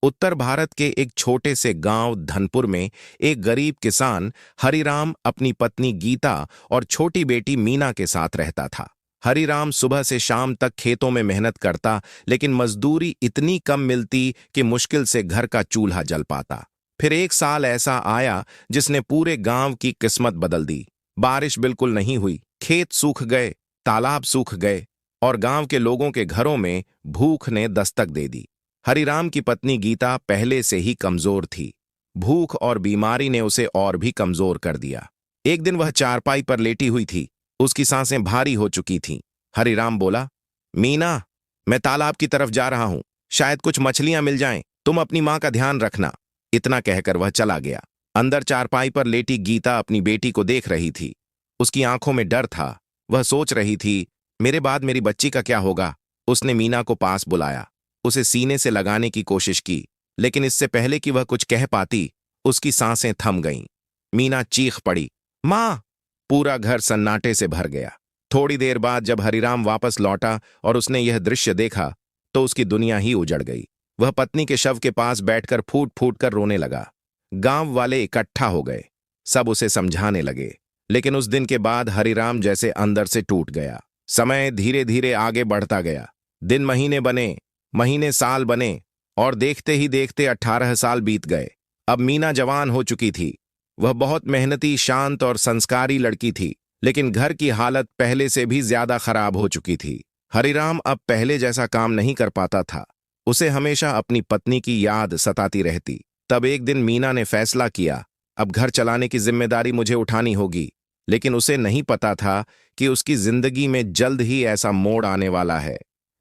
उत्तर भारत के एक छोटे से गांव धनपुर में एक गरीब किसान हरिराम अपनी पत्नी गीता और छोटी बेटी मीना के साथ रहता था। हरिराम सुबह से शाम तक खेतों में मेहनत करता, लेकिन मजदूरी इतनी कम मिलती कि मुश्किल से घर का चूल्हा जल पाता। फिर एक साल ऐसा आया जिसने पूरे गांव की किस्मत बदल दी। बारिश बिल्कुल नहीं हुई, खेत सूख गए, तालाब सूख गए और गांव के लोगों के घरों में भूख ने दस्तक दे दी। हरिराम की पत्नी गीता पहले से ही कमजोर थी। भूख और बीमारी ने उसे और भी कमजोर कर दिया। एक दिन वह चारपाई पर लेटी हुई थी, उसकी सांसें भारी हो चुकी थीं। हरिराम बोला, मीना, मैं तालाब की तरफ जा रहा हूं, शायद कुछ मछलियां मिल जाएं, तुम अपनी मां का ध्यान रखना। इतना कहकर वह चला गया। अंदर चारपाई पर लेटी गीता अपनी बेटी को देख रही थी। उसकी आंखों में डर था। वह सोच रही थी, मेरे बाद मेरी बच्ची का क्या होगा। उसने मीना को पास बुलाया, उसे सीने से लगाने की कोशिश की, लेकिन इससे पहले कि वह कुछ कह पाती, उसकी सांसें थम गईं। मीना चीख पड़ी, मां! पूरा घर सन्नाटे से भर गया। थोड़ी देर बाद जब हरिराम वापस लौटा और उसने यह दृश्य देखा, तो उसकी दुनिया ही उजड़ गई। वह पत्नी के शव के पास बैठकर फूट फूट कर रोने लगा। गांव वाले इकट्ठा हो गए, सब उसे समझाने लगे, लेकिन उस दिन के बाद हरिराम जैसे अंदर से टूट गया। समय धीरे धीरे आगे बढ़ता गया। दिन महीने बने, महीने साल बने और देखते ही देखते 18 साल बीत गए। अब मीना जवान हो चुकी थी। वह बहुत मेहनती, शांत और संस्कारी लड़की थी, लेकिन घर की हालत पहले से भी ज्यादा खराब हो चुकी थी। हरिराम अब पहले जैसा काम नहीं कर पाता था। उसे हमेशा अपनी पत्नी की याद सताती रहती। तब एक दिन मीना ने फैसला किया, अब घर चलाने की जिम्मेदारी मुझे उठानी होगी। लेकिन उसे नहीं पता था कि उसकी जिंदगी में जल्द ही ऐसा मोड़ आने वाला है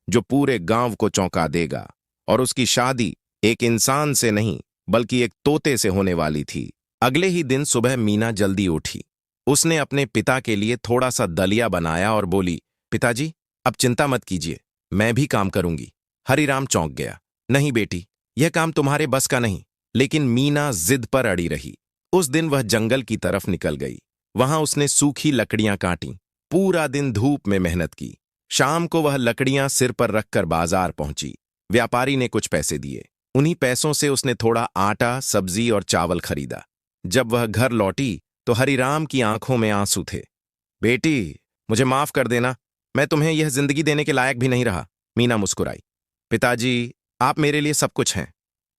जो पूरे गांव को चौंका देगा। और उसकी शादी एक इंसान से नहीं, बल्कि एक तोते से होने वाली थी। अगले ही दिन सुबह मीना जल्दी उठी। उसने अपने पिता के लिए थोड़ा सा दलिया बनाया और बोली, पिताजी, अब चिंता मत कीजिए, मैं भी काम करूंगी। हरिराम चौंक गया, नहीं बेटी, यह काम तुम्हारे बस का नहीं। लेकिन मीना जिद पर अड़ी रही। उस दिन वह जंगल की तरफ निकल गई। वहां उसने सूखी लकड़ियां काटी, पूरा दिन धूप में मेहनत की। शाम को वह लकड़ियां सिर पर रखकर बाजार पहुंची। व्यापारी ने कुछ पैसे दिए। उन्हीं पैसों से उसने थोड़ा आटा, सब्जी और चावल खरीदा। जब वह घर लौटी तो हरिराम की आंखों में आंसू थे। बेटी, मुझे माफ कर देना, मैं तुम्हें यह जिंदगी देने के लायक भी नहीं रहा। मीना मुस्कुराई, पिताजी, आप मेरे लिए सब कुछ हैं।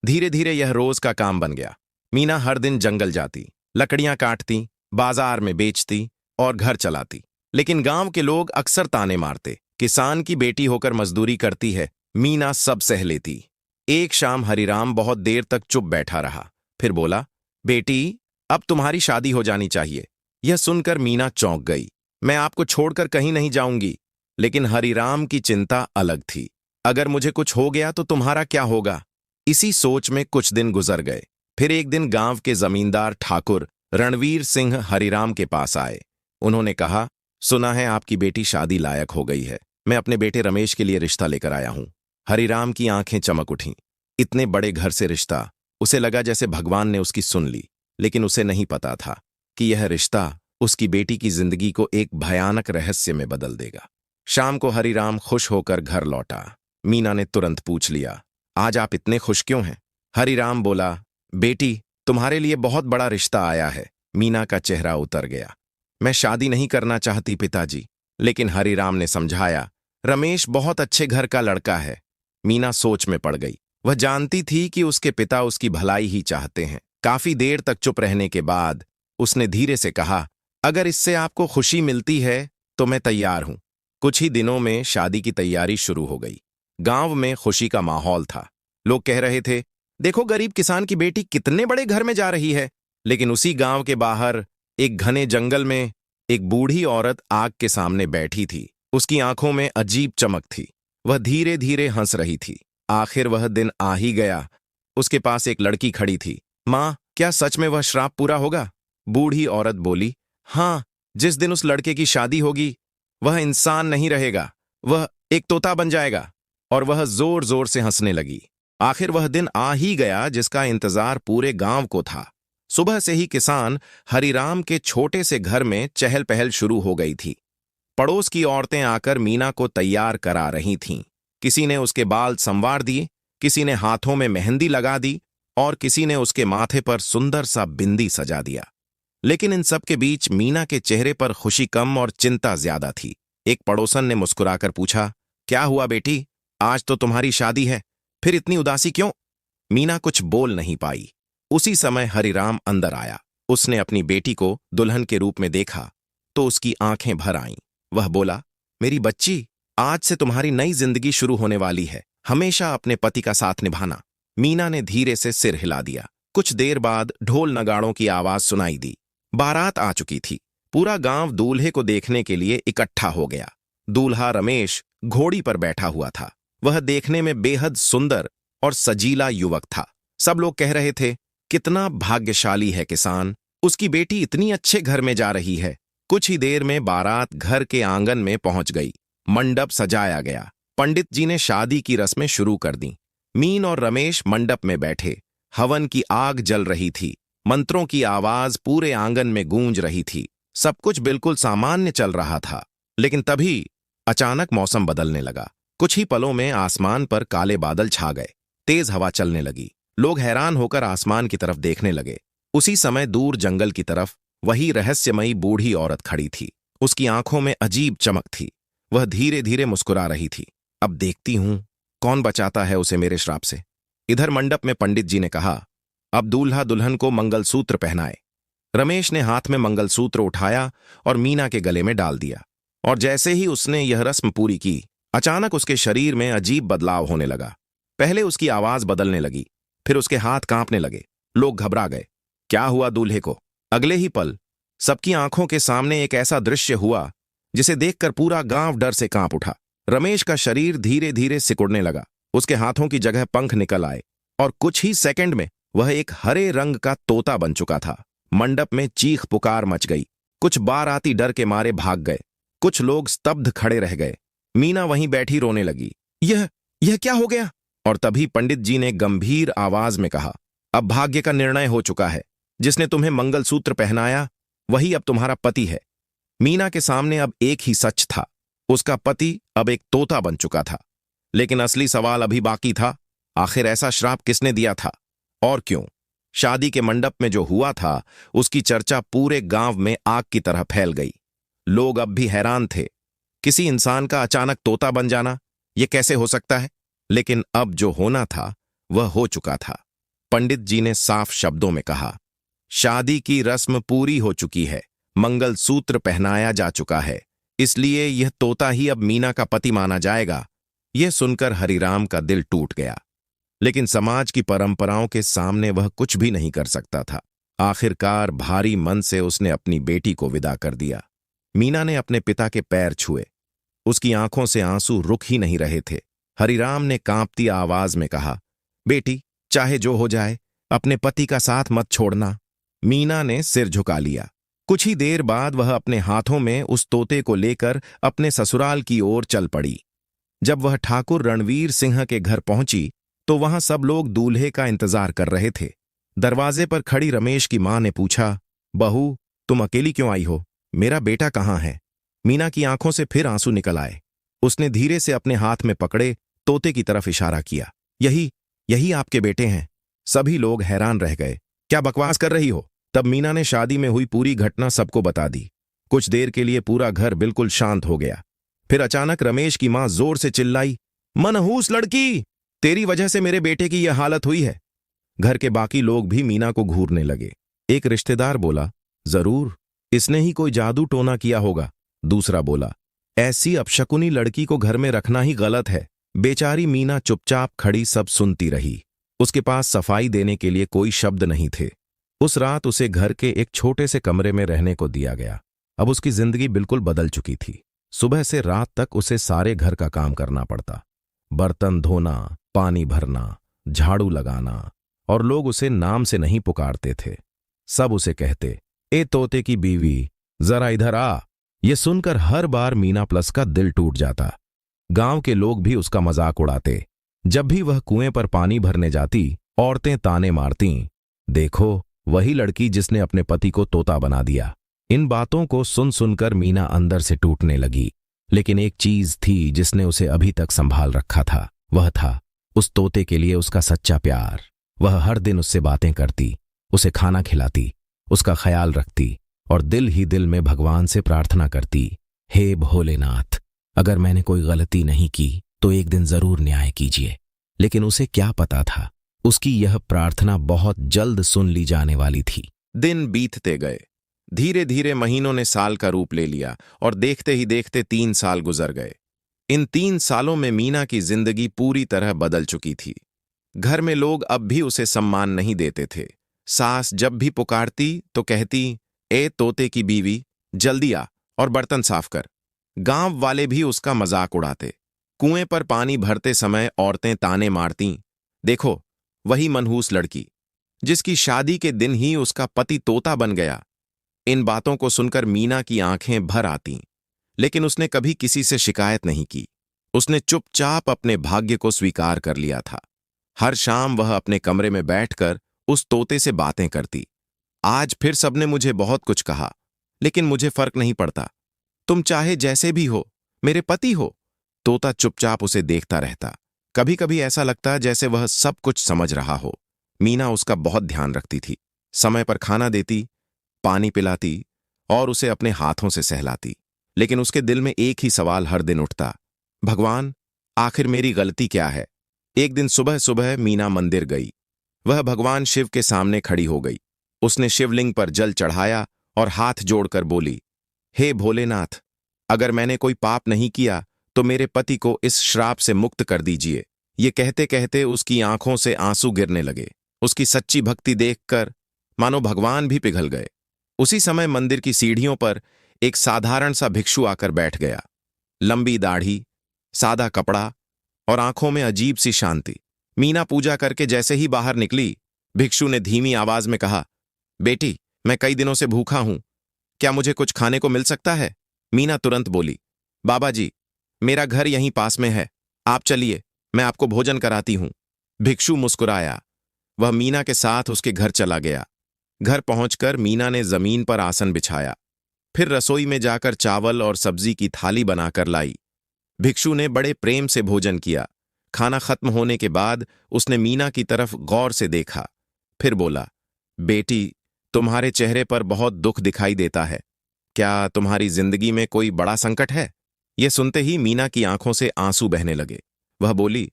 धीरे धीरे यह रोज का काम बन गया। मीना हर दिन जंगल जाती, लकड़ियां काटती, बाजार में बेचती और घर चलाती। लेकिन गांव के लोग अक्सर ताने मारते, किसान की बेटी होकर मजदूरी करती है। मीना सब सह लेती। एक शाम हरिराम बहुत देर तक चुप बैठा रहा, फिर बोला, बेटी, अब तुम्हारी शादी हो जानी चाहिए। यह सुनकर मीना चौंक गई। मैं आपको छोड़कर कहीं नहीं जाऊंगी। लेकिन हरिराम की चिंता अलग थी। अगर मुझे कुछ हो गया तो तुम्हारा क्या होगा? इसी सोच में कुछ दिन गुजर गए। फिर एक दिन गांव के जमींदार ठाकुर रणवीर सिंह हरिराम के पास आए। उन्होंने कहा, सुना है आपकी बेटी शादी लायक हो गई है। मैं अपने बेटे रमेश के लिए रिश्ता लेकर आया हूं। हरिराम की आंखें चमक उठीं। इतने बड़े घर से रिश्ता, उसे लगा जैसे भगवान ने उसकी सुन ली। लेकिन उसे नहीं पता था कि यह रिश्ता उसकी बेटी की जिंदगी को एक भयानक रहस्य में बदल देगा। शाम को हरिराम खुश होकर घर लौटा। मीना ने तुरंत पूछ लिया, आज आप इतने खुश क्यों हैं? हरिराम बोला, बेटी, तुम्हारे लिए बहुत बड़ा रिश्ता आया है। मीना का चेहरा उतर गया। मैं शादी नहीं करना चाहती पिताजी। लेकिन हरिराम ने समझाया, रमेश बहुत अच्छे घर का लड़का है। मीना सोच में पड़ गई। वह जानती थी कि उसके पिता उसकी भलाई ही चाहते हैं। काफी देर तक चुप रहने के बाद उसने धीरे से कहा, अगर इससे आपको खुशी मिलती है तो मैं तैयार हूं। कुछ ही दिनों में शादी की तैयारी शुरू हो गई। गांव में खुशी का माहौल था। लोग कह रहे थे, देखो गरीब किसान की बेटी कितने बड़े घर में जा रही है। लेकिन उसी गांव के बाहर एक घने जंगल में एक बूढ़ी औरत आग के सामने बैठी थी। उसकी आंखों में अजीब चमक थी। वह धीरे धीरे हंस रही थी। आखिर वह दिन आ ही गया। उसके पास एक लड़की खड़ी थी। मां, क्या सच में वह श्राप पूरा होगा? बूढ़ी औरत बोली, हां, जिस दिन उस लड़के की शादी होगी वह इंसान नहीं रहेगा, वह एक तोता बन जाएगा। और वह जोर जोर से हंसने लगी। आखिर वह दिन आ ही गया जिसका इंतजार पूरे गांव को था। सुबह से ही किसान हरिराम के छोटे से घर में चहल पहल शुरू हो गई थी। पड़ोस की औरतें आकर मीना को तैयार करा रही थीं। किसी ने उसके बाल संवार दिए, किसी ने हाथों में मेहंदी लगा दी और किसी ने उसके माथे पर सुंदर सा बिंदी सजा दिया। लेकिन इन सब के बीच मीना के चेहरे पर खुशी कम और चिंता ज्यादा थी। एक पड़ोसन ने मुस्कुराकर पूछा, क्या हुआ बेटी, आज तो तुम्हारी शादी है, फिर इतनी उदासी क्यों? मीना कुछ बोल नहीं पाई। उसी समय हरिराम अंदर आया। उसने अपनी बेटी को दुल्हन के रूप में देखा तो उसकी आंखें भर आईं। वह बोला, मेरी बच्ची, आज से तुम्हारी नई जिंदगी शुरू होने वाली है, हमेशा अपने पति का साथ निभाना। मीना ने धीरे से सिर हिला दिया। कुछ देर बाद ढोल नगाड़ों की आवाज सुनाई दी। बारात आ चुकी थी। पूरा गांव दूल्हे को देखने के लिए इकट्ठा हो गया। दूल्हा रमेश घोड़ी पर बैठा हुआ था। वह देखने में बेहद सुंदर और सजीला युवक था। सब लोग कह रहे थे, कितना भाग्यशाली है किसान, उसकी बेटी इतनी अच्छे घर में जा रही है। कुछ ही देर में बारात घर के आंगन में पहुंच गई। मंडप सजाया गया। पंडित जी ने शादी की रस्में शुरू कर दी। मीन और रमेश मंडप में बैठे। हवन की आग जल रही थी। मंत्रों की आवाज पूरे आंगन में गूंज रही थी। सब कुछ बिल्कुल सामान्य चल रहा था। लेकिन तभी अचानक मौसम बदलने लगा। कुछ ही पलों में आसमान पर काले बादल छा गए। तेज हवा चलने लगी। लोग हैरान होकर आसमान की तरफ देखने लगे। उसी समय दूर जंगल की तरफ वही रहस्यमयी बूढ़ी औरत खड़ी थी। उसकी आंखों में अजीब चमक थी। वह धीरे धीरे मुस्कुरा रही थी। अब देखती हूं कौन बचाता है उसे मेरे श्राप से। इधर मंडप में पंडित जी ने कहा, अब दूल्हा दुल्हन को मंगलसूत्र पहनाए। रमेश ने हाथ में मंगलसूत्र उठाया और मीना के गले में डाल दिया। और जैसे ही उसने यह रस्म पूरी की, अचानक उसके शरीर में अजीब बदलाव होने लगा। पहले उसकी आवाज बदलने लगी, फिर उसके हाथ कांपने लगे। लोग घबरा गए। क्या हुआ दूल्हे को? अगले ही पल सबकी आंखों के सामने एक ऐसा दृश्य हुआ जिसे देखकर पूरा गांव डर से कांप उठा। रमेश का शरीर धीरे धीरे सिकुड़ने लगा। उसके हाथों की जगह पंख निकल आए और कुछ ही सेकंड में वह एक हरे रंग का तोता बन चुका था। मंडप में चीख पुकार मच गई। कुछ बाराती डर के मारे भाग गए। कुछ लोग स्तब्ध खड़े रह गए। मीना वहीं बैठी रोने लगी। यह क्या हो गया? और तभी पंडित जी ने गंभीर आवाज में कहा, अब भाग्य का निर्णय हो चुका है। जिसने तुम्हें मंगलसूत्र पहनाया वही अब तुम्हारा पति है। मीना के सामने अब एक ही सच था, उसका पति अब एक तोता बन चुका था। लेकिन असली सवाल अभी बाकी था, आखिर ऐसा श्राप किसने दिया था और क्यों? शादी के मंडप में जो हुआ था उसकी चर्चा पूरे गांव में आग की तरह फैल गई। लोग अब भी हैरान थे। किसी इंसान का अचानक तोता बन जाना, यह कैसे हो सकता है? लेकिन अब जो होना था वह हो चुका था। पंडित जी ने साफ शब्दों में कहा, शादी की रस्म पूरी हो चुकी है, मंगलसूत्र पहनाया जा चुका है, इसलिए यह तोता ही अब मीना का पति माना जाएगा। यह सुनकर हरिराम का दिल टूट गया। लेकिन समाज की परंपराओं के सामने वह कुछ भी नहीं कर सकता था। आखिरकार भारी मन से उसने अपनी बेटी को विदा कर दिया। मीना ने अपने पिता के पैर छुए। उसकी आंखों से आंसू रुक ही नहीं रहे थे। हरिराम ने कांपती आवाज में कहा, बेटी, चाहे जो हो जाए, अपने पति का साथ मत छोड़ना। मीना ने सिर झुका लिया। कुछ ही देर बाद वह अपने हाथों में उस तोते को लेकर अपने ससुराल की ओर चल पड़ी। जब वह ठाकुर रणवीर सिंह के घर पहुंची तो वहां सब लोग दूल्हे का इंतजार कर रहे थे। दरवाजे पर खड़ी रमेश की मां ने पूछा, बहू, तुम अकेली क्यों आई हो? मेरा बेटा कहाँ है? मीना की आंखों से फिर आंसू निकल आए। उसने धीरे से अपने हाथ में पकड़े तोते की तरफ इशारा किया। यही आपके बेटे हैं। सभी लोग हैरान रह गए। क्या बकवास कर रही हो? तब मीना ने शादी में हुई पूरी घटना सबको बता दी। कुछ देर के लिए पूरा घर बिल्कुल शांत हो गया। फिर अचानक रमेश की मां जोर से चिल्लाई, मनहूस लड़की, तेरी वजह से मेरे बेटे की यह हालत हुई है। घर के बाकी लोग भी मीना को घूरने लगे। एक रिश्तेदार बोला, जरूर इसने ही कोई जादू टोना किया होगा। दूसरा बोला, ऐसी अपशकुनी लड़की को घर में रखना ही गलत है। बेचारी मीना चुपचाप खड़ी सब सुनती रही। उसके पास सफाई देने के लिए कोई शब्द नहीं थे। उस रात उसे घर के एक छोटे से कमरे में रहने को दिया गया। अब उसकी जिंदगी बिल्कुल बदल चुकी थी। सुबह से रात तक उसे सारे घर का काम करना पड़ता, बर्तन धोना, पानी भरना, झाड़ू लगाना, और लोग उसे नाम से नहीं पुकारते थे। सब उसे कहते, ए तोते की बीवी, जरा इधर आ। ये सुनकर हर बार मीना प्लस का दिल टूट जाता। गांव के लोग भी उसका मजाक उड़ाते। जब भी वह कुएं पर पानी भरने जाती, औरतें ताने मारतीं, देखो वही लड़की जिसने अपने पति को तोता बना दिया। इन बातों को सुन सुनकर मीना अंदर से टूटने लगी। लेकिन एक चीज थी जिसने उसे अभी तक संभाल रखा था, वह था उस तोते के लिए उसका सच्चा प्यार। वह हर दिन उससे बातें करती, उसे खाना खिलाती, उसका ख्याल रखती और दिल ही दिल में भगवान से प्रार्थना करती, हे भोलेनाथ, अगर मैंने कोई गलती नहीं की तो एक दिन जरूर न्याय कीजिए। लेकिन उसे क्या पता था, उसकी यह प्रार्थना बहुत जल्द सुन ली जाने वाली थी। दिन बीतते गए। धीरे धीरे महीनों ने साल का रूप ले लिया और देखते ही देखते 3 साल गुजर गए। इन 3 सालों में मीना की जिंदगी पूरी तरह बदल चुकी थी। घर में लोग अब भी उसे सम्मान नहीं देते थे। सास जब भी पुकारती तो कहती, ए तोते की बीवी, जल्दी आ और बर्तन साफ कर। गांव वाले भी उसका मजाक उड़ाते। कुएं पर पानी भरते समय औरतें ताने मारतीं, देखो वही मनहूस लड़की जिसकी शादी के दिन ही उसका पति तोता बन गया। इन बातों को सुनकर मीना की आंखें भर आतीं, लेकिन उसने कभी किसी से शिकायत नहीं की। उसने चुपचाप अपने भाग्य को स्वीकार कर लिया था। हर शाम वह अपने कमरे में बैठकर उस तोते से बातें करती। आज फिर सबने मुझे बहुत कुछ कहा, लेकिन मुझे फर्क नहीं पड़ता। तुम चाहे जैसे भी हो, मेरे पति हो। तोता चुपचाप उसे देखता रहता। कभी कभी ऐसा लगता जैसे वह सब कुछ समझ रहा हो। मीना उसका बहुत ध्यान रखती थी, समय पर खाना देती, पानी पिलाती और उसे अपने हाथों से सहलाती। लेकिन उसके दिल में एक ही सवाल हर दिन उठता, भगवान, आखिर मेरी गलती क्या है? एक दिन सुबह सुबह मीना मंदिर गई। वह भगवान शिव के सामने खड़ी हो गई। उसने शिवलिंग पर जल चढ़ाया और हाथ जोड़कर बोली, हे भोलेनाथ, अगर मैंने कोई पाप नहीं किया तो मेरे पति को इस श्राप से मुक्त कर दीजिए। ये कहते कहते उसकी आंखों से आंसू गिरने लगे। उसकी सच्ची भक्ति देखकर मानो भगवान भी पिघल गए। उसी समय मंदिर की सीढ़ियों पर एक साधारण सा भिक्षु आकर बैठ गया। लंबी दाढ़ी, सादा कपड़ा और आंखों में अजीब सी शांति। मीना पूजा करके जैसे ही बाहर निकली, भिक्षु ने धीमी आवाज में कहा, बेटी, मैं कई दिनों से भूखा हूं, क्या मुझे कुछ खाने को मिल सकता है? मीना तुरंत बोली, बाबा जी, मेरा घर यहीं पास में है, आप चलिए, मैं आपको भोजन कराती हूं। भिक्षु मुस्कुराया। वह मीना के साथ उसके घर चला गया। घर पहुंचकर मीना ने जमीन पर आसन बिछाया, फिर रसोई में जाकर चावल और सब्जी की थाली बनाकर लाई। भिक्षु ने बड़े प्रेम से भोजन किया। खाना खत्म होने के बाद उसने मीना की तरफ गौर से देखा, फिर बोला, बेटी, तुम्हारे चेहरे पर बहुत दुख दिखाई देता है। क्या तुम्हारी जिंदगी में कोई बड़ा संकट है? यह सुनते ही मीना की आंखों से आंसू बहने लगे। वह बोली,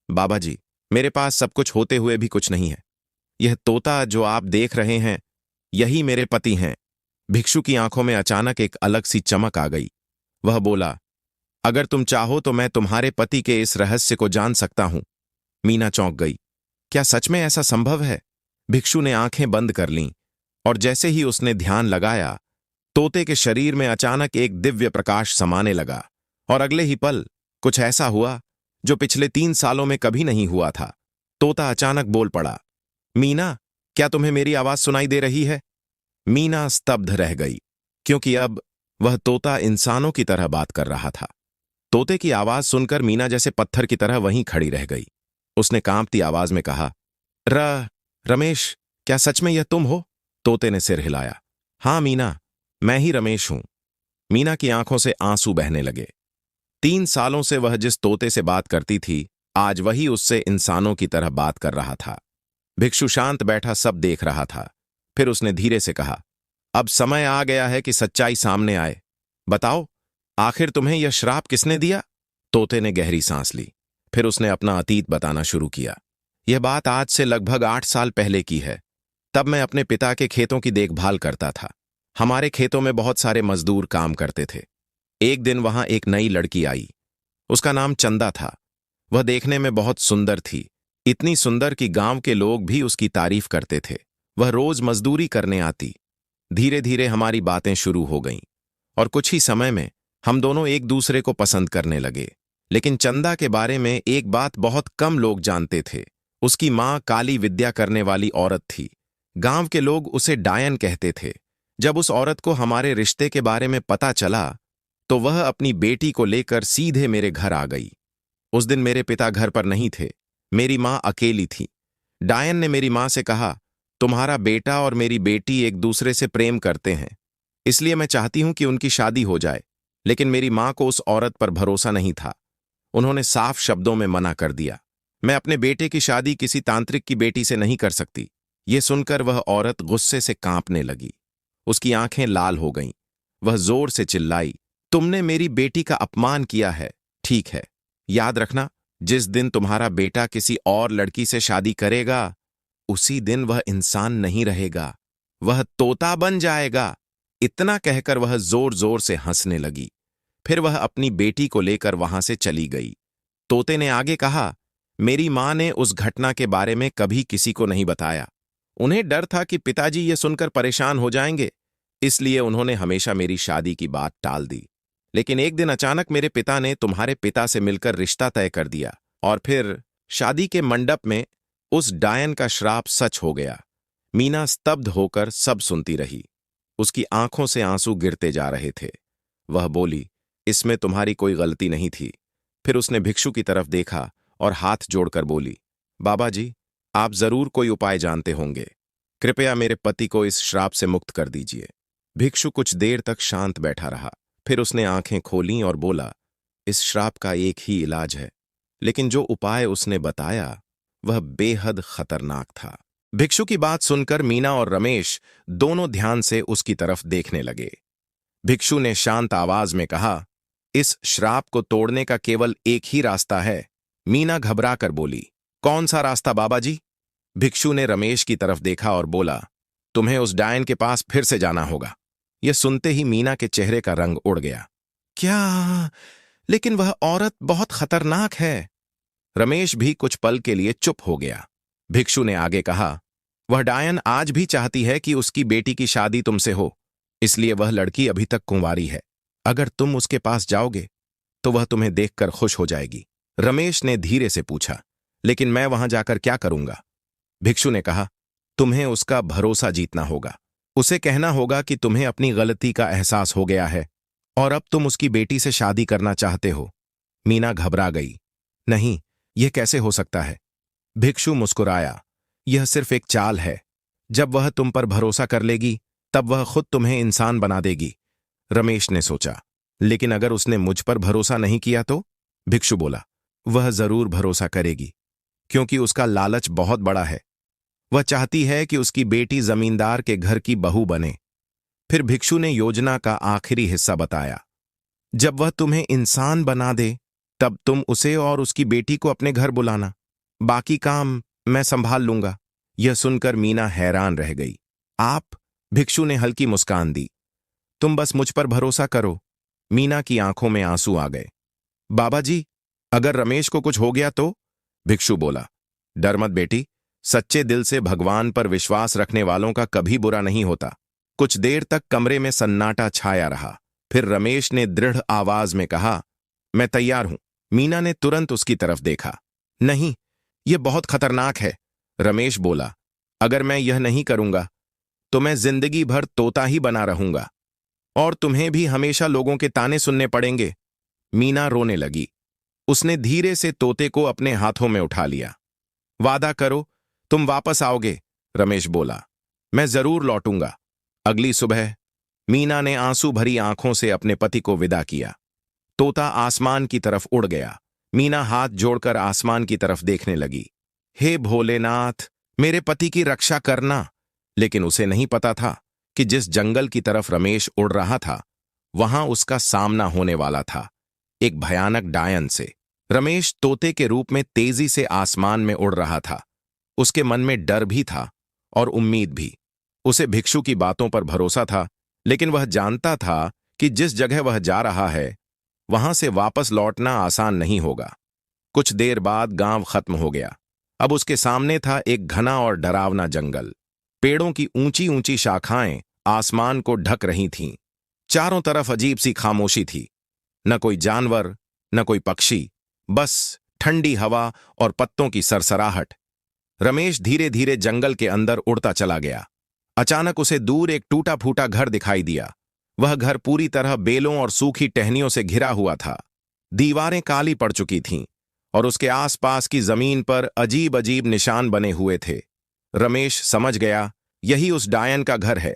बाबा जी, मेरे पास सब कुछ होते हुए भी कुछ नहीं है। यह तोता जो आप देख रहे हैं, यही मेरे पति हैं। भिक्षु की आंखों में अचानक एक अलग सी चमक आ गई। वह बोला, अगर तुम चाहो तो मैं तुम्हारे पति के इस रहस्य को जान सकता हूं। मीना चौंक गई। क्या सच में ऐसा संभव है? भिक्षु ने आंखें बंद कर लीं और जैसे ही उसने ध्यान लगाया, तोते के शरीर में अचानक एक दिव्य प्रकाश समाने लगा और अगले ही पल कुछ ऐसा हुआ जो पिछले 3 सालों में कभी नहीं हुआ था। तोता अचानक बोल पड़ा, मीना, क्या तुम्हें मेरी आवाज सुनाई दे रही है? मीना स्तब्ध रह गई, क्योंकि अब वह तोता इंसानों की तरह बात कर रहा था। तोते की आवाज सुनकर मीना जैसे पत्थर की तरह वहीं खड़ी रह गई। उसने कांपती आवाज में कहा, रमेश, क्या सच में यह तुम हो? तोते ने सिर हिलाया। हाँ मीना, मैं ही रमेश हूं। मीना की आंखों से आंसू बहने लगे। 3 सालों से वह जिस तोते से बात करती थी, आज वही उससे इंसानों की तरह बात कर रहा था। भिक्षु शांत बैठा सब देख रहा था। फिर उसने धीरे से कहा, अब समय आ गया है कि सच्चाई सामने आए। बताओ, आखिर तुम्हें यह श्राप किसने दिया? तोते ने गहरी सांस ली। फिर उसने अपना अतीत बताना शुरू किया। यह बात आज से लगभग 8 साल पहले की है। तब मैं अपने पिता के खेतों की देखभाल करता था। हमारे खेतों में बहुत सारे मजदूर काम करते थे। एक दिन वहां एक नई लड़की आई। उसका नाम चंदा था। वह देखने में बहुत सुंदर थी, इतनी सुंदर कि गांव के लोग भी उसकी तारीफ करते थे। वह रोज मजदूरी करने आती। धीरे धीरे हमारी बातें शुरू हो गईं और कुछ ही समय में हम दोनों एक दूसरे को पसंद करने लगे। लेकिन चंदा के बारे में एक बात बहुत कम लोग जानते थे। उसकी मां काली विद्या करने वाली औरत थी। गांव के लोग उसे डायन कहते थे। जब उस औरत को हमारे रिश्ते के बारे में पता चला तो वह अपनी बेटी को लेकर सीधे मेरे घर आ गई। उस दिन मेरे पिता घर पर नहीं थे, मेरी मां अकेली थी। डायन ने मेरी मां से कहा, तुम्हारा बेटा और मेरी बेटी एक दूसरे से प्रेम करते हैं, इसलिए मैं चाहती हूं कि उनकी शादी हो जाए। लेकिन मेरी मां को उस औरत पर भरोसा नहीं था। उन्होंने साफ शब्दों में मना कर दिया। मैं अपने बेटे की शादी किसी तांत्रिक की बेटी से नहीं कर सकती। ये सुनकर वह औरत गुस्से से कांपने लगी। उसकी आंखें लाल हो गईं। वह जोर से चिल्लाई, तुमने मेरी बेटी का अपमान किया है। ठीक है, याद रखना, जिस दिन तुम्हारा बेटा किसी और लड़की से शादी करेगा, उसी दिन वह इंसान नहीं रहेगा, वह तोता बन जाएगा। इतना कहकर वह जोर जोर से हंसने लगी। फिर वह अपनी बेटी को लेकर वहां से चली गई। तोते ने आगे कहा, मेरी मां ने उस घटना के बारे में कभी किसी को नहीं बताया। उन्हें डर था कि पिताजी ये सुनकर परेशान हो जाएंगे, इसलिए उन्होंने हमेशा मेरी शादी की बात टाल दी। लेकिन एक दिन अचानक मेरे पिता ने तुम्हारे पिता से मिलकर रिश्ता तय कर दिया, और फिर शादी के मंडप में उस डायन का श्राप सच हो गया। मीना स्तब्ध होकर सब सुनती रही। उसकी आंखों से आंसू गिरते जा रहे थे। वह बोली, इसमें तुम्हारी कोई गलती नहीं थी। फिर उसने भिक्षु की तरफ देखा और हाथ जोड़कर बोली, बाबा जी, आप जरूर कोई उपाय जानते होंगे। कृपया मेरे पति को इस श्राप से मुक्त कर दीजिए। भिक्षु कुछ देर तक शांत बैठा रहा। फिर उसने आंखें खोलीं और बोला, इस श्राप का एक ही इलाज है, लेकिन जो उपाय उसने बताया वह बेहद खतरनाक था। भिक्षु की बात सुनकर मीना और रमेश दोनों ध्यान से उसकी तरफ देखने लगे। भिक्षु ने शांत आवाज में कहा, इस श्राप को तोड़ने का केवल एक ही रास्ता है। मीना घबराकर बोली, कौन सा रास्ता बाबा जी? भिक्षु ने रमेश की तरफ देखा और बोला, तुम्हें उस डायन के पास फिर से जाना होगा। यह सुनते ही मीना के चेहरे का रंग उड़ गया। क्या? लेकिन वह औरत बहुत खतरनाक है। रमेश भी कुछ पल के लिए चुप हो गया। भिक्षु ने आगे कहा, वह डायन आज भी चाहती है कि उसकी बेटी की शादी तुमसे हो, इसलिए वह लड़की अभी तक कुंवारी है। अगर तुम उसके पास जाओगे तो वह तुम्हें देखकर खुश हो जाएगी। रमेश ने धीरे से पूछा, लेकिन मैं वहां जाकर क्या करूंगा? भिक्षु ने कहा, तुम्हें उसका भरोसा जीतना होगा। उसे कहना होगा कि तुम्हें अपनी गलती का एहसास हो गया है और अब तुम उसकी बेटी से शादी करना चाहते हो। मीना घबरा गई। नहीं, यह कैसे हो सकता है? भिक्षु मुस्कुराया, यह सिर्फ एक चाल है। जब वह तुम पर भरोसा कर लेगी तब वह खुद तुम्हें इंसान बना देगी। रमेश ने सोचा, लेकिन अगर उसने मुझ पर भरोसा नहीं किया तो? भिक्षु बोला, वह जरूर भरोसा करेगी, क्योंकि उसका लालच बहुत बड़ा है। वह चाहती है कि उसकी बेटी जमींदार के घर की बहू बने। फिर भिक्षु ने योजना का आखिरी हिस्सा बताया, जब वह तुम्हें इंसान बना दे तब तुम उसे और उसकी बेटी को अपने घर बुलाना। बाकी काम मैं संभाल लूंगा। यह सुनकर मीना हैरान रह गई। आप? भिक्षु ने हल्की मुस्कान दी, तुम बस मुझ पर भरोसा करो। मीना की आंखों में आंसू आ गए। बाबा जी, अगर रमेश को कुछ हो गया तो? भिक्षु बोला, डर मत बेटी, सच्चे दिल से भगवान पर विश्वास रखने वालों का कभी बुरा नहीं होता। कुछ देर तक कमरे में सन्नाटा छाया रहा। फिर रमेश ने दृढ़ आवाज में कहा, मैं तैयार हूं। मीना ने तुरंत उसकी तरफ देखा। नहीं, यह बहुत खतरनाक है। रमेश बोला, अगर मैं यह नहीं करूंगा तो मैं जिंदगी भर तोता ही बना रहूंगा और तुम्हें भी हमेशा लोगों के ताने सुनने पड़ेंगे। मीना रोने लगी। उसने धीरे से तोते को अपने हाथों में उठा लिया। वादा करो तुम वापस आओगे, रमेश बोला। मैं जरूर लौटूंगा। अगली सुबह मीना ने आंसू भरी आंखों से अपने पति को विदा किया। तोता आसमान की तरफ उड़ गया। मीना हाथ जोड़कर आसमान की तरफ देखने लगी। हे भोलेनाथ, मेरे पति की रक्षा करना। लेकिन उसे नहीं पता था कि जिस जंगल की तरफ रमेश उड़ रहा था वहां उसका सामना होने वाला था, एक भयानक डायन से। रमेश तोते के रूप में तेजी से आसमान में उड़ रहा था। उसके मन में डर भी था और उम्मीद भी। उसे भिक्षु की बातों पर भरोसा था, लेकिन वह जानता था कि जिस जगह वह जा रहा है वहां से वापस लौटना आसान नहीं होगा। कुछ देर बाद गांव खत्म हो गया। अब उसके सामने था एक घना और डरावना जंगल। पेड़ों की ऊंची ऊंची शाखाएं आसमान को ढक रही थीं। चारों तरफ अजीब सी खामोशी थी। न कोई जानवर, न कोई पक्षी, बस ठंडी हवा और पत्तों की सरसराहट। रमेश धीरे धीरे जंगल के अंदर उड़ता चला गया। अचानक उसे दूर एक टूटा फूटा घर दिखाई दिया। वह घर पूरी तरह बेलों और सूखी टहनियों से घिरा हुआ था। दीवारें काली पड़ चुकी थीं और उसके आसपास की जमीन पर अजीब अजीब निशान बने हुए थे। रमेश समझ गया, यही उस डायन का घर है।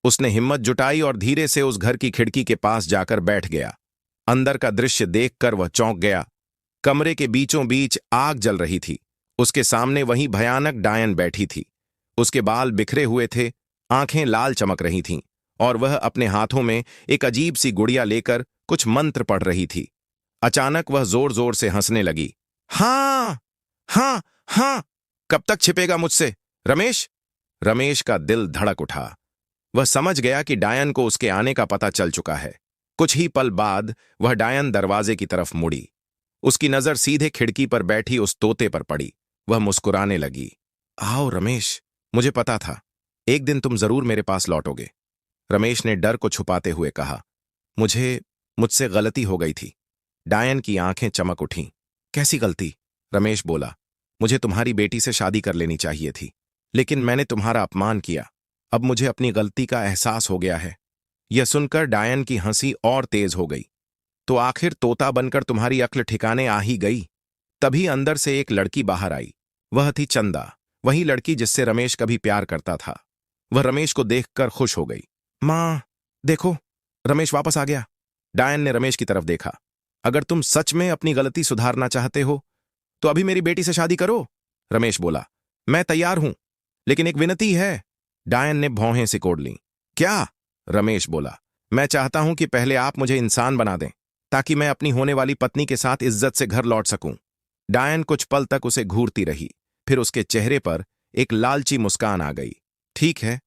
उसने हिम्मत जुटाई और धीरे से उस घर की खिड़की के पास जाकर बैठ गया। अंदर का दृश्य देखकर वह चौंक गया। कमरे के बीचों बीच आग जल रही थी। उसके सामने वही भयानक डायन बैठी थी। उसके बाल बिखरे हुए थे, आंखें लाल चमक रही थीं, और वह अपने हाथों में एक अजीब सी गुड़िया लेकर कुछ मंत्र पढ़ रही थी। अचानक वह जोर जोर से हंसने लगी। हाँ, हाँ, हाँ, कब तक छिपेगा मुझसे, रमेश? रमेश का दिल धड़क उठा। वह समझ गया कि डायन को उसके आने का पता चल चुका है। कुछ ही पल बाद वह डायन दरवाजे की तरफ मुड़ी। उसकी नजर सीधे खिड़की पर बैठी उस तोते पर पड़ी। वह मुस्कुराने लगी। आओ रमेश, मुझे पता था एक दिन तुम जरूर मेरे पास लौटोगे। रमेश ने डर को छुपाते हुए कहा। मुझसे गलती हो गई थी। डायन की आंखें चमक उठीं। कैसी गलती? रमेश बोला। मुझे तुम्हारी बेटी से शादी कर लेनी चाहिए थी, लेकिन मैंने तुम्हारा अपमान किया। अब मुझे अपनी गलती का एहसास हो गया है। यह सुनकर डायन की हंसी और तेज हो गई। तो आखिर तोता बनकर तुम्हारी अक्ल ठिकाने आ ही गई। तभी अंदर से एक लड़की बाहर आई। वह थी चंदा, वही लड़की जिससे रमेश कभी प्यार करता था। वह रमेश को देखकर खुश हो गई। मां, देखो, रमेश वापस आ गया। डायन ने रमेश की तरफ देखा। अगर तुम सच में अपनी गलती सुधारना चाहते हो तो अभी मेरी बेटी से शादी करो। रमेश बोला। मैं तैयार हूं, लेकिन एक विनती है। डायन ने भौहें सिकोड़ लीं। क्या? रमेश बोला। मैं चाहता हूं कि पहले आप मुझे इंसान बना दें, ताकि मैं अपनी होने वाली पत्नी के साथ इज्जत से घर लौट सकूं। डायन कुछ पल तक उसे घूरती रही, फिर उसके चेहरे पर एक लालची मुस्कान आ गई। ठीक है,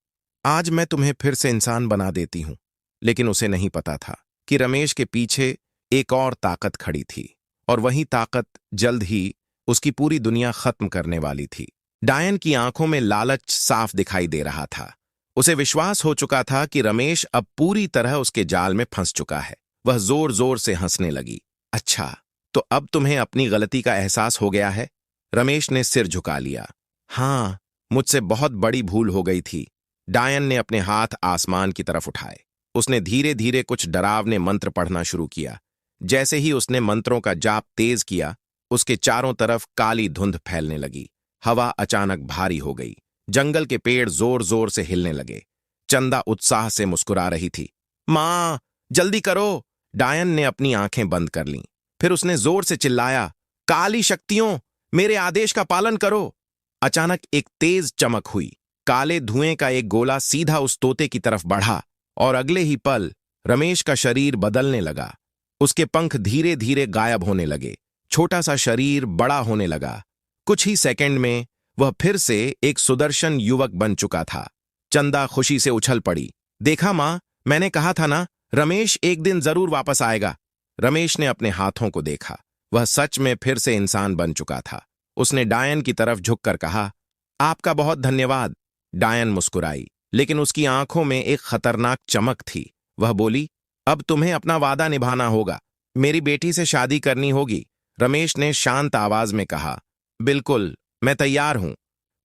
आज मैं तुम्हें फिर से इंसान बना देती हूं। लेकिन उसे नहीं पता था कि रमेश के पीछे एक और ताकत खड़ी थी, और वही ताकत जल्द ही उसकी पूरी दुनिया खत्म करने वाली थी। डायन की आंखों में लालच साफ दिखाई दे रहा था। उसे विश्वास हो चुका था कि रमेश अब पूरी तरह उसके जाल में फंस चुका है। वह जोर जोर से हंसने लगी। अच्छा, तो अब तुम्हें अपनी गलती का एहसास हो गया है? रमेश ने सिर झुका लिया। हाँ, मुझसे बहुत बड़ी भूल हो गई थी। डायन ने अपने हाथ आसमान की तरफ उठाए। उसने धीरे धीरे कुछ डरावने मंत्र पढ़ना शुरू किया। जैसे ही उसने मंत्रों का जाप तेज किया, उसके चारों तरफ काली धुंध फैलने लगी। हवा अचानक भारी हो गई। जंगल के पेड़ जोर जोर से हिलने लगे। चंदा उत्साह से मुस्कुरा रही थी। मां, जल्दी करो! डायन ने अपनी आंखें बंद कर लीं। फिर उसने जोर से चिल्लाया, काली शक्तियों, मेरे आदेश का पालन करो! अचानक एक तेज चमक हुई। काले धुएं का एक गोला सीधा उस तोते की तरफ बढ़ा, और अगले ही पल रमेश का शरीर बदलने लगा। उसके पंख धीरे धीरे गायब होने लगे। छोटा सा शरीर बड़ा होने लगा। कुछ ही सेकंड में वह फिर से एक सुदर्शन युवक बन चुका था। चंदा खुशी से उछल पड़ी। देखा मां, मैंने कहा था ना, रमेश एक दिन जरूर वापस आएगा। रमेश ने अपने हाथों को देखा। वह सच में फिर से इंसान बन चुका था। उसने डायन की तरफ झुककर कहा, आपका बहुत धन्यवाद। डायन मुस्कुराई, लेकिन उसकी आंखों में एक खतरनाक चमक थी। वह बोली, अब तुम्हें अपना वादा निभाना होगा। मेरी बेटी से शादी करनी होगी। रमेश ने शांत आवाज में कहा, बिल्कुल, मैं तैयार हूं।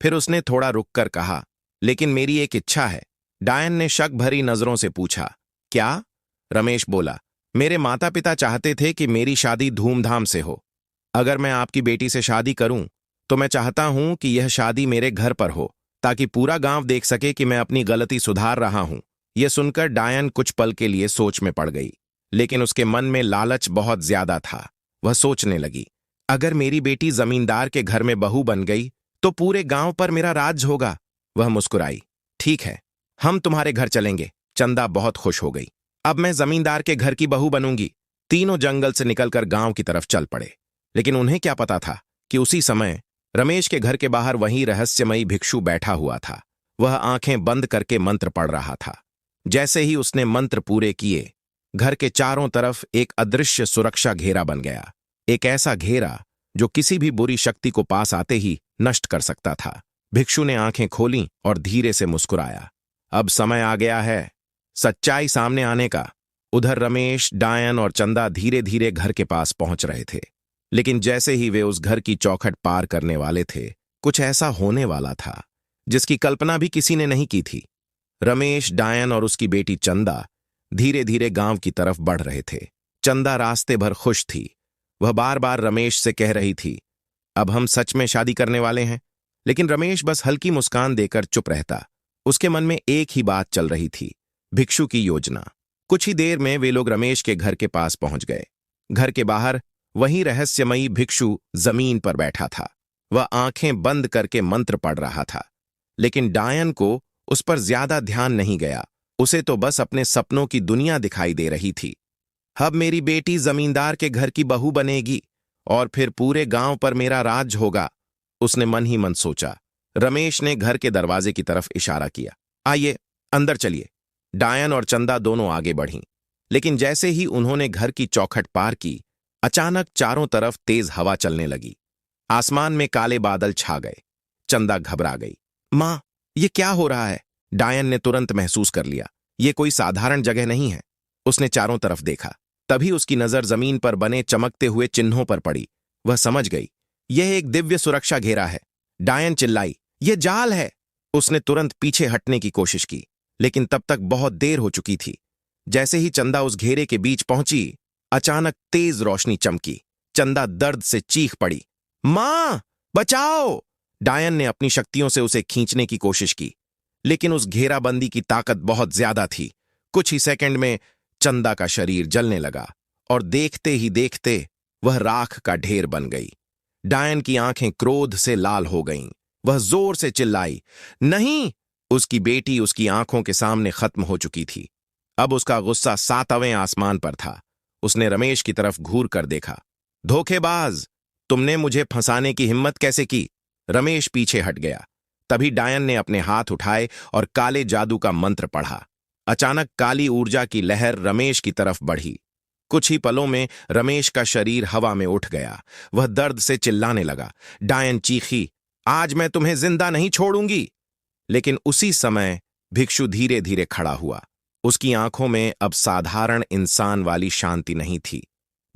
फिर उसने थोड़ा रुककर कहा, लेकिन मेरी एक इच्छा है। डायन ने शक भरी नजरों से पूछा, क्या? रमेश बोला, मेरे माता पिता चाहते थे कि मेरी शादी धूमधाम से हो। अगर मैं आपकी बेटी से शादी करूं तो मैं चाहता हूं कि यह शादी मेरे घर पर हो, ताकि पूरा गांव देख सके कि मैं अपनी गलती सुधार रहा हूं। यह सुनकर डायन कुछ पल के लिए सोच में पड़ गई, लेकिन उसके मन में लालच बहुत ज्यादा था। वह सोचने लगी, अगर मेरी बेटी जमींदार के घर में बहू बन गई तो पूरे गांव पर मेरा राज होगा। वह मुस्कुराई। ठीक है, हम तुम्हारे घर चलेंगे। चंदा बहुत खुश हो गई। अब मैं जमींदार के घर की बहू बनूंगी। तीनों जंगल से निकलकर गांव की तरफ चल पड़े। लेकिन उन्हें क्या पता था कि उसी समय रमेश के घर के बाहर वही रहस्यमयी भिक्षु बैठा हुआ था। वह आंखें बंद करके मंत्र पढ़ रहा था। जैसे ही उसने मंत्र पूरे किए, घर के चारों तरफ एक अदृश्य सुरक्षा घेरा बन गया। एक ऐसा घेरा जो किसी भी बुरी शक्ति को पास आते ही नष्ट कर सकता था। भिक्षु ने आंखें खोलीं और धीरे से मुस्कुराया। अब समय आ गया है सच्चाई सामने आने का। उधर रमेश, डायन और चंदा धीरे धीरे घर के पास पहुंच रहे थे। लेकिन जैसे ही वे उस घर की चौखट पार करने वाले थे, कुछ ऐसा होने वाला था जिसकी कल्पना भी किसी ने नहीं की थी। रमेश, डायन और उसकी बेटी चंदा धीरे धीरे गांव की तरफ बढ़ रहे थे। चंदा रास्ते भर खुश थी। वह बार बार रमेश से कह रही थी, अब हम सच में शादी करने वाले हैं। लेकिन रमेश बस हल्की मुस्कान देकर चुप रहता। उसके मन में एक ही बात चल रही थी, भिक्षु की योजना। कुछ ही देर में वे लोग रमेश के घर के पास पहुंच गए। घर के बाहर वही रहस्यमयी भिक्षु जमीन पर बैठा था। वह आंखें बंद करके मंत्र पढ़ रहा था, लेकिन डायन को उस पर ज्यादा ध्यान नहीं गया। उसे तो बस अपने सपनों की दुनिया दिखाई दे रही थी। अब मेरी बेटी जमींदार के घर की बहू बनेगी और फिर पूरे गांव पर मेरा राज होगा, उसने मन ही मन सोचा। रमेश ने घर के दरवाजे की तरफ इशारा किया। आइए, अंदर चलिए। डायन और चंदा दोनों आगे बढ़ीं, लेकिन जैसे ही उन्होंने घर की चौखट पार की, अचानक चारों तरफ तेज हवा चलने लगी। आसमान में काले बादल छा गए। चंदा घबरा गई। मां, ये क्या हो रहा है? डायन ने तुरंत महसूस कर लिया, ये कोई साधारण जगह नहीं है। उसने चारों तरफ देखा। तभी उसकी नजर जमीन पर बने चमकते हुए चिन्हों पर पड़ी। वह समझ गई, यह एक दिव्य सुरक्षा घेरा है। डायन चिल्लाई, यह जाल है। उसने तुरंत पीछे हटने की कोशिश की, लेकिन तब तक बहुत देर हो चुकी थी। जैसे ही चंदा उस घेरे के बीच पहुंची, अचानक तेज रोशनी चमकी। चंदा दर्द से चीख पड़ी, मां, बचाओ! डायन ने अपनी शक्तियों से उसे खींचने की कोशिश की, लेकिन उस घेराबंदी की ताकत बहुत ज्यादा थी। कुछ ही सेकंड में चंदा का शरीर जलने लगा और देखते ही देखते वह राख का ढेर बन गई। डायन की आंखें क्रोध से लाल हो गईं। वह जोर से चिल्लाई, नहीं! उसकी बेटी उसकी आंखों के सामने खत्म हो चुकी थी। अब उसका गुस्सा 7वें आसमान पर था। उसने रमेश की तरफ घूर कर देखा। धोखेबाज, तुमने मुझे फंसाने की हिम्मत कैसे की? रमेश पीछे हट गया। तभी डायन ने अपने हाथ उठाए और काले जादू का मंत्र पढ़ा। अचानक काली ऊर्जा की लहर रमेश की तरफ बढ़ी। कुछ ही पलों में रमेश का शरीर हवा में उठ गया। वह दर्द से चिल्लाने लगा। डायन चीखी, आज मैं तुम्हें जिंदा नहीं छोड़ूंगी। लेकिन उसी समय भिक्षु धीरे धीरे खड़ा हुआ। उसकी आंखों में अब साधारण इंसान वाली शांति नहीं थी,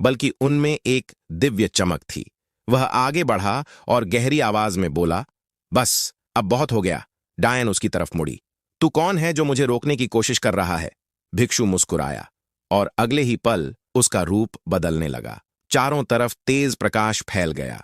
बल्कि उनमें एक दिव्य चमक थी। वह आगे बढ़ा और गहरी आवाज में बोला, बस अब बहुत हो गया। डायन उसकी तरफ मुड़ी। तू कौन है जो मुझे रोकने की कोशिश कर रहा है? भिक्षु मुस्कुराया और अगले ही पल उसका रूप बदलने लगा। चारों तरफ तेज प्रकाश फैल गया।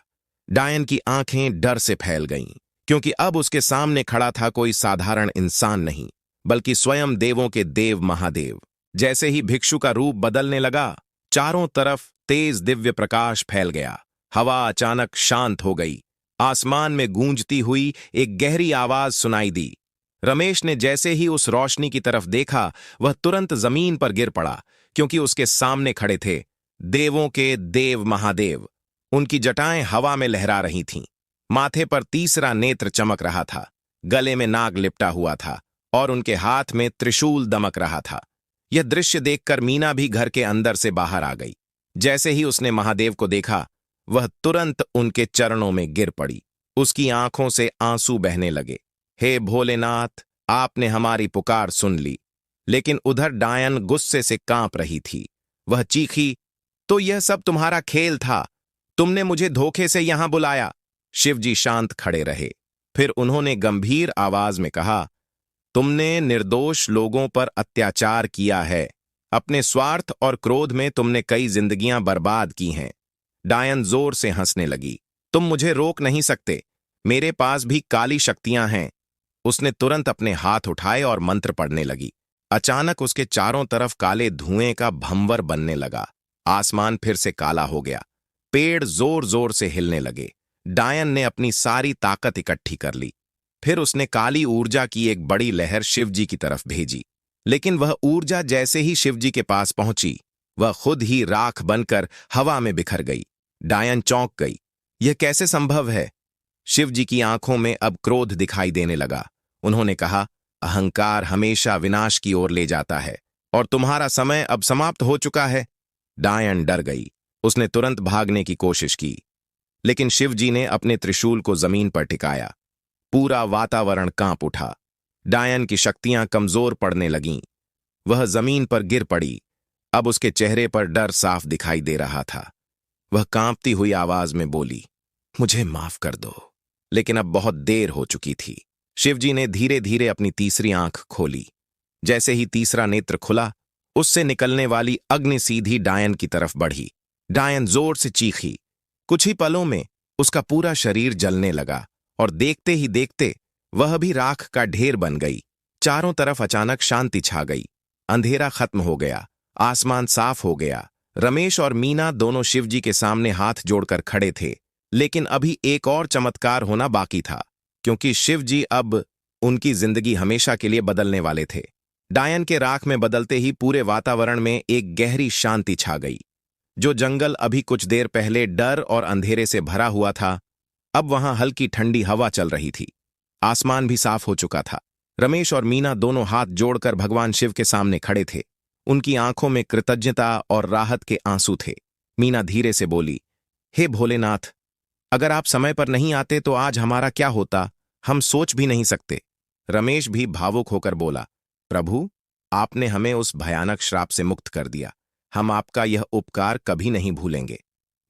डायन की आंखें डर से फैल गईं, क्योंकि अब उसके सामने खड़ा था कोई साधारण इंसान नहीं, बल्कि स्वयं देवों के देव महादेव। जैसे ही भिक्षु का रूप बदलने लगा, चारों तरफ तेज दिव्य प्रकाश फैल गया। हवा अचानक शांत हो गई। आसमान में गूंजती हुई एक गहरी आवाज सुनाई दी। रमेश ने जैसे ही उस रोशनी की तरफ देखा, वह तुरंत जमीन पर गिर पड़ा, क्योंकि उसके सामने खड़े थे देवों के देव महादेव। उनकी जटाएं हवा में लहरा रही थीं। माथे पर तीसरा नेत्र चमक रहा था, गले में नाग लिपटा हुआ था और उनके हाथ में त्रिशूल दमक रहा था। यह दृश्य देखकर मीना भी घर के अंदर से बाहर आ गई। जैसे ही उसने महादेव को देखा, वह तुरंत उनके चरणों में गिर पड़ी। उसकी आंखों से आंसू बहने लगे। हे भोलेनाथ, आपने हमारी पुकार सुन ली। लेकिन उधर डायन गुस्से से कांप रही थी। वह चीखी, तो यह सब तुम्हारा खेल था? तुमने मुझे धोखे से यहां बुलाया। शिवजी शांत खड़े रहे। फिर उन्होंने गंभीर आवाज में कहा, तुमने निर्दोष लोगों पर अत्याचार किया है। अपने स्वार्थ और क्रोध में तुमने कई जिंदगियां बर्बाद की हैं। डायन जोर से हंसने लगी। तुम मुझे रोक नहीं सकते, मेरे पास भी काली शक्तियां हैं। उसने तुरंत अपने हाथ उठाए और मंत्र पढ़ने लगी। अचानक उसके चारों तरफ काले धुएं का भंवर बनने लगा। आसमान फिर से काला हो गया। पेड़ जोर जोर से हिलने लगे। डायन ने अपनी सारी ताकत इकट्ठी कर ली। फिर उसने काली ऊर्जा की एक बड़ी लहर शिवजी की तरफ भेजी। लेकिन वह ऊर्जा जैसे ही शिवजी के पास पहुंची, वह खुद ही राख बनकर हवा में बिखर गई। डायन चौंक गई। यह कैसे संभव है? शिवजी की आंखों में अब क्रोध दिखाई देने लगा। उन्होंने कहा, अहंकार हमेशा विनाश की ओर ले जाता है और तुम्हारा समय अब समाप्त हो चुका है। डायन डर गई। उसने तुरंत भागने की कोशिश की, लेकिन शिवजी ने अपने त्रिशूल को जमीन पर टिकाया। पूरा वातावरण कांप उठा। डायन की शक्तियां कमजोर पड़ने लगीं। वह जमीन पर गिर पड़ी। अब उसके चेहरे पर डर साफ दिखाई दे रहा था। वह कांपती हुई आवाज में बोली, मुझे माफ कर दो। लेकिन अब बहुत देर हो चुकी थी। शिवजी ने धीरे धीरे अपनी तीसरी आंख खोली। जैसे ही तीसरा नेत्र खुला, उससे निकलने वाली अग्नि सीधी डायन की तरफ बढ़ी। डायन जोर से चीखी। कुछ ही पलों में उसका पूरा शरीर जलने लगा और देखते ही देखते वह भी राख का ढेर बन गई। चारों तरफ अचानक शांति छा गई। अंधेरा खत्म हो गया। आसमान साफ हो गया। रमेश और मीना दोनों शिवजी के सामने हाथ जोड़कर खड़े थे, लेकिन अभी एक और चमत्कार होना बाकी था, क्योंकि शिवजी अब उनकी जिंदगी हमेशा के लिए बदलने वाले थे। डायन के राख में बदलते ही पूरे वातावरण में एक गहरी शांति छा गई। जो जंगल अभी कुछ देर पहले डर और अंधेरे से भरा हुआ था, अब वहां हल्की ठंडी हवा चल रही थी। आसमान भी साफ हो चुका था। रमेश और मीना दोनों हाथ जोड़कर भगवान शिव के सामने खड़े थे। उनकी आंखों में कृतज्ञता और राहत के आंसू थे। मीना धीरे से बोली, हे भोलेनाथ, अगर आप समय पर नहीं आते तो आज हमारा क्या होता, हम सोच भी नहीं सकते। रमेश भी भावुक होकर बोला, प्रभु, आपने हमें उस भयानक श्राप से मुक्त कर दिया। हम आपका यह उपकार कभी नहीं भूलेंगे।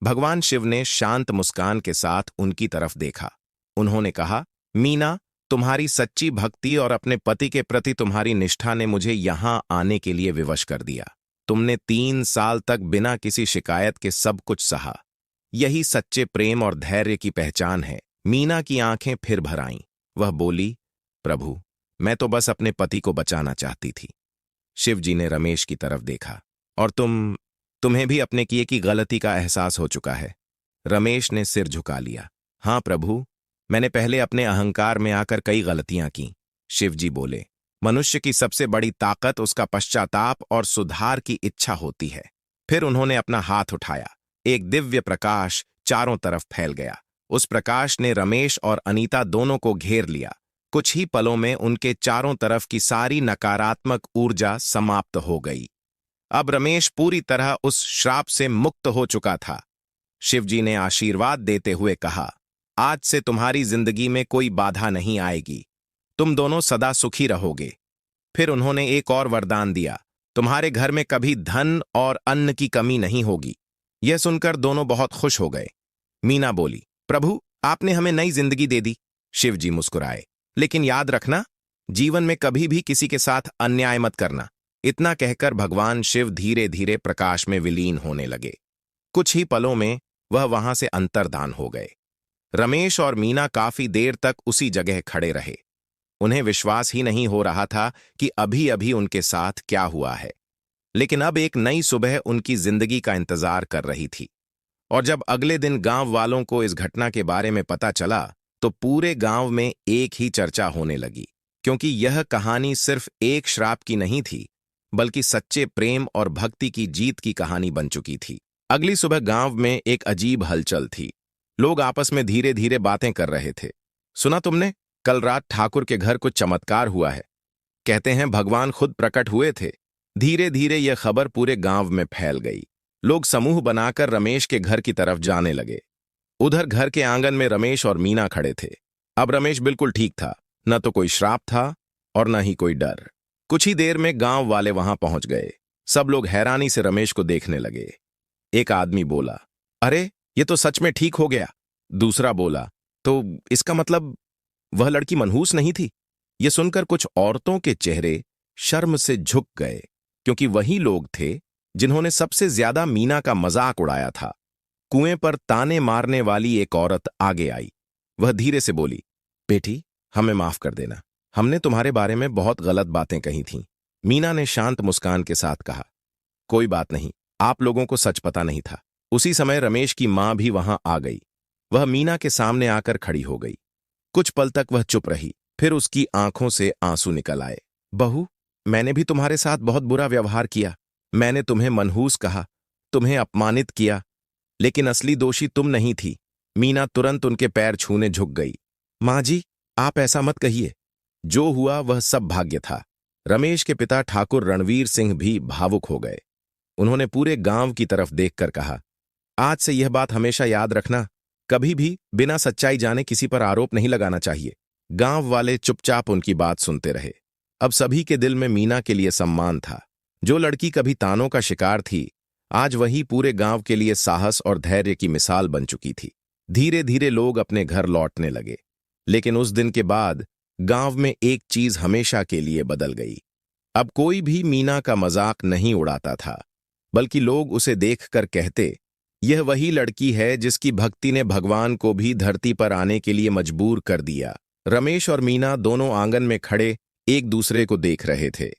भगवान शिव ने शांत मुस्कान के साथ उनकी तरफ देखा। उन्होंने कहा, मीना, तुम्हारी सच्ची भक्ति और अपने पति के प्रति तुम्हारी निष्ठा ने मुझे यहां आने के लिए विवश कर दिया। तुमने 3 साल तक बिना किसी शिकायत के सब कुछ सहा। यही सच्चे प्रेम और धैर्य की पहचान है। मीना की आंखें फिर भर आईं। वह बोली, प्रभु, मैं तो बस अपने पति को बचाना चाहती थी। शिवजी ने रमेश की तरफ देखा, और तुम्हें भी अपने किए की गलती का एहसास हो चुका है। रमेश ने सिर झुका लिया। हाँ प्रभु, मैंने पहले अपने अहंकार में आकर कई गलतियां की। शिवजी बोले, मनुष्य की सबसे बड़ी ताकत उसका पश्चाताप और सुधार की इच्छा होती है। फिर उन्होंने अपना हाथ उठाया। एक दिव्य प्रकाश चारों तरफ फैल गया। उस प्रकाश ने रमेश और अनीता दोनों को घेर लिया। कुछ ही पलों में उनके चारों तरफ की सारी नकारात्मक ऊर्जा समाप्त हो गई। अब रमेश पूरी तरह उस श्राप से मुक्त हो चुका था। शिवजी ने आशीर्वाद देते हुए कहा, आज से तुम्हारी जिंदगी में कोई बाधा नहीं आएगी। तुम दोनों सदा सुखी रहोगे। फिर उन्होंने एक और वरदान दिया, तुम्हारे घर में कभी धन और अन्न की कमी नहीं होगी। यह सुनकर दोनों बहुत खुश हो गए। मीना बोली, प्रभु, आपने हमें नई जिंदगी दे दी। शिवजी मुस्कुराए, लेकिन याद रखना, जीवन में कभी भी किसी के साथ अन्याय मत करना। इतना कहकर भगवान शिव धीरे धीरे प्रकाश में विलीन होने लगे। कुछ ही पलों में वह वहां से अंतर्धान हो गए। रमेश और मीना काफी देर तक उसी जगह खड़े रहे। उन्हें विश्वास ही नहीं हो रहा था कि अभी अभी उनके साथ क्या हुआ है। लेकिन अब एक नई सुबह उनकी जिंदगी का इंतजार कर रही थी। और जब अगले दिन गांव वालों को इस घटना के बारे में पता चला, तो पूरे गांव में एक ही चर्चा होने लगी, क्योंकि यह कहानी सिर्फ एक श्राप की नहीं थी, बल्कि सच्चे प्रेम और भक्ति की जीत की कहानी बन चुकी थी। अगली सुबह गांव में एक अजीब हलचल थी। लोग आपस में धीरे धीरे बातें कर रहे थे। सुना तुमने, कल रात ठाकुर के घर कुछ चमत्कार हुआ है। कहते हैं भगवान खुद प्रकट हुए थे। धीरे धीरे यह खबर पूरे गांव में फैल गई। लोग समूह बनाकर रमेश के घर की तरफ जाने लगे। उधर घर के आंगन में रमेश और मीना खड़े थे। अब रमेश बिल्कुल ठीक था, न तो कोई श्राप था और न ही कोई डर। कुछ ही देर में गांव वाले वहां पहुंच गए। सब लोग हैरानी से रमेश को देखने लगे। एक आदमी बोला, अरे ये तो सच में ठीक हो गया। दूसरा बोला, तो इसका मतलब वह लड़की मनहूस नहीं थी। ये सुनकर कुछ औरतों के चेहरे शर्म से झुक गए, क्योंकि वही लोग थे जिन्होंने सबसे ज्यादा मीना का मजाक उड़ाया था। कुएं पर ताने मारने वाली एक औरत आगे आई। वह धीरे से बोली, बेटी, हमें माफ कर देना, हमने तुम्हारे बारे में बहुत गलत बातें कही थीं। मीना ने शांत मुस्कान के साथ कहा, कोई बात नहीं, आप लोगों को सच पता नहीं था। उसी समय रमेश की मां भी वहां आ गई। वह मीना के सामने आकर खड़ी हो गई। कुछ पल तक वह चुप रही, फिर उसकी आंखों से आंसू निकल आए। बहू, मैंने भी तुम्हारे साथ बहुत बुरा व्यवहार किया। मैंने तुम्हें मनहूस कहा, तुम्हें अपमानित किया, लेकिन असली दोषी तुम नहीं थी। मीना तुरंत उनके पैर छूने झुक गई। मां जी, आप ऐसा मत कहिए। जो हुआ वह सब भाग्य था। रमेश के पिता ठाकुर रणवीर सिंह भी भावुक हो गए। उन्होंने पूरे गांव की तरफ देखकर कहा, आज से यह बात हमेशा याद रखना, कभी भी बिना सच्चाई जाने किसी पर आरोप नहीं लगाना चाहिए। गांव वाले चुपचाप उनकी बात सुनते रहे। अब सभी के दिल में मीना के लिए सम्मान था। जो लड़की कभी तानों का शिकार थी, आज वही पूरे गांव के लिए साहस और धैर्य की मिसाल बन चुकी थी। धीरे धीरे लोग अपने घर लौटने लगे। लेकिन उस दिन के बाद गांव में एक चीज हमेशा के लिए बदल गई। अब कोई भी मीना का मजाक नहीं उड़ाता था, बल्कि लोग उसे देखकर कहते, यह वही लड़की है जिसकी भक्ति ने भगवान को भी धरती पर आने के लिए मजबूर कर दिया। रमेश और मीना दोनों आंगन में खड़े एक दूसरे को देख रहे थे।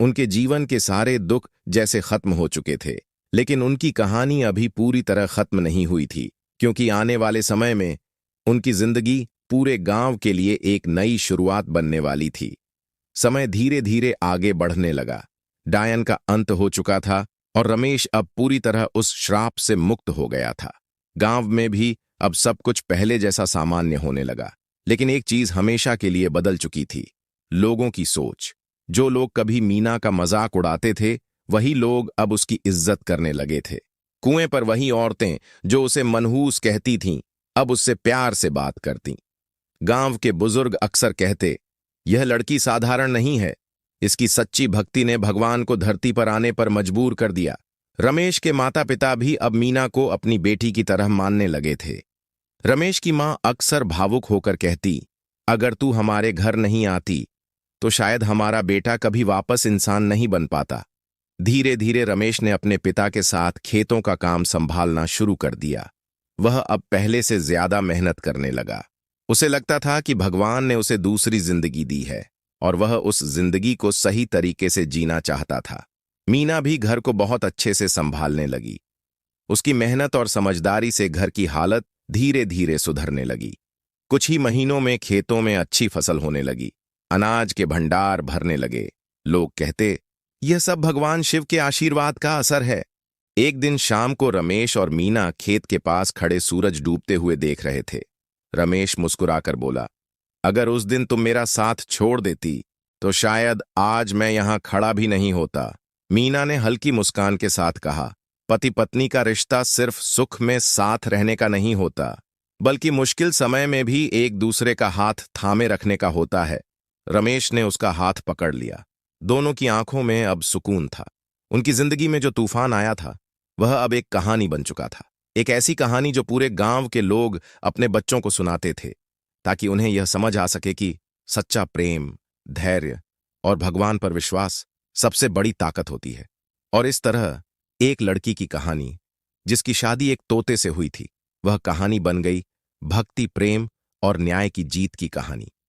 उनके जीवन के सारे दुख जैसे खत्म हो चुके थे, लेकिन उनकी कहानी अभी पूरी तरह खत्म नहीं हुई थी, क्योंकि आने वाले समय में उनकी जिंदगी पूरे गांव के लिए एक नई शुरुआत बनने वाली थी। समय धीरे धीरे आगे बढ़ने लगा। डायन का अंत हो चुका था और रमेश अब पूरी तरह उस श्राप से मुक्त हो गया था। गांव में भी अब सब कुछ पहले जैसा सामान्य होने लगा। लेकिन एक चीज हमेशा के लिए बदल चुकी थी, लोगों की सोच। जो लोग कभी मीना का मजाक उड़ाते थे, वही लोग अब उसकी इज्जत करने लगे थे। कुएं पर वही औरतें जो उसे मनहूस कहती थीं, अब उससे प्यार से बात करतीं। गांव के बुजुर्ग अक्सर कहते, यह लड़की साधारण नहीं है, इसकी सच्ची भक्ति ने भगवान को धरती पर आने पर मजबूर कर दिया। रमेश के माता पिता भी अब मीना को अपनी बेटी की तरह मानने लगे थे। रमेश की मां अक्सर भावुक होकर कहती, अगर तू हमारे घर नहीं आती तो शायद हमारा बेटा कभी वापस इंसान नहीं बन पाता। धीरे धीरे रमेश ने अपने पिता के साथ खेतों का काम संभालना शुरू कर दिया। वह अब पहले से ज्यादा मेहनत करने लगा। उसे लगता था कि भगवान ने उसे दूसरी जिंदगी दी है और वह उस जिंदगी को सही तरीके से जीना चाहता था। मीना भी घर को बहुत अच्छे से संभालने लगी। उसकी मेहनत और समझदारी से घर की हालत धीरे धीरे सुधरने लगी। कुछ ही महीनों में खेतों में अच्छी फसल होने लगी। अनाज के भंडार भरने लगे। लोग कहते, यह सब भगवान शिव के आशीर्वाद का असर है। एक दिन शाम को रमेश और मीना खेत के पास खड़े सूरज डूबते हुए देख रहे थे। रमेश मुस्कुराकर बोला, अगर उस दिन तुम मेरा साथ छोड़ देती तो शायद आज मैं यहां खड़ा भी नहीं होता। मीना ने हल्की मुस्कान के साथ कहा, पति पत्नी का रिश्ता सिर्फ सुख में साथ रहने का नहीं होता, बल्कि मुश्किल समय में भी एक दूसरे का हाथ थामे रखने का होता है। रमेश ने उसका हाथ पकड़ लिया। दोनों की आंखों में अब सुकून था। उनकी जिंदगी में जो तूफान आया था, वह अब एक कहानी बन चुका था। एक ऐसी कहानी जो पूरे गांव के लोग अपने बच्चों को सुनाते थे, ताकि उन्हें यह समझ आ सके कि सच्चा प्रेम, धैर्य और भगवान पर विश्वास सबसे बड़ी ताकत होती है। और इस तरह एक लड़की की कहानी, जिसकी शादी एक तोते से हुई थी, वह कहानी बन गई भक्ति, प्रेम और न्याय की जीत की कहानी।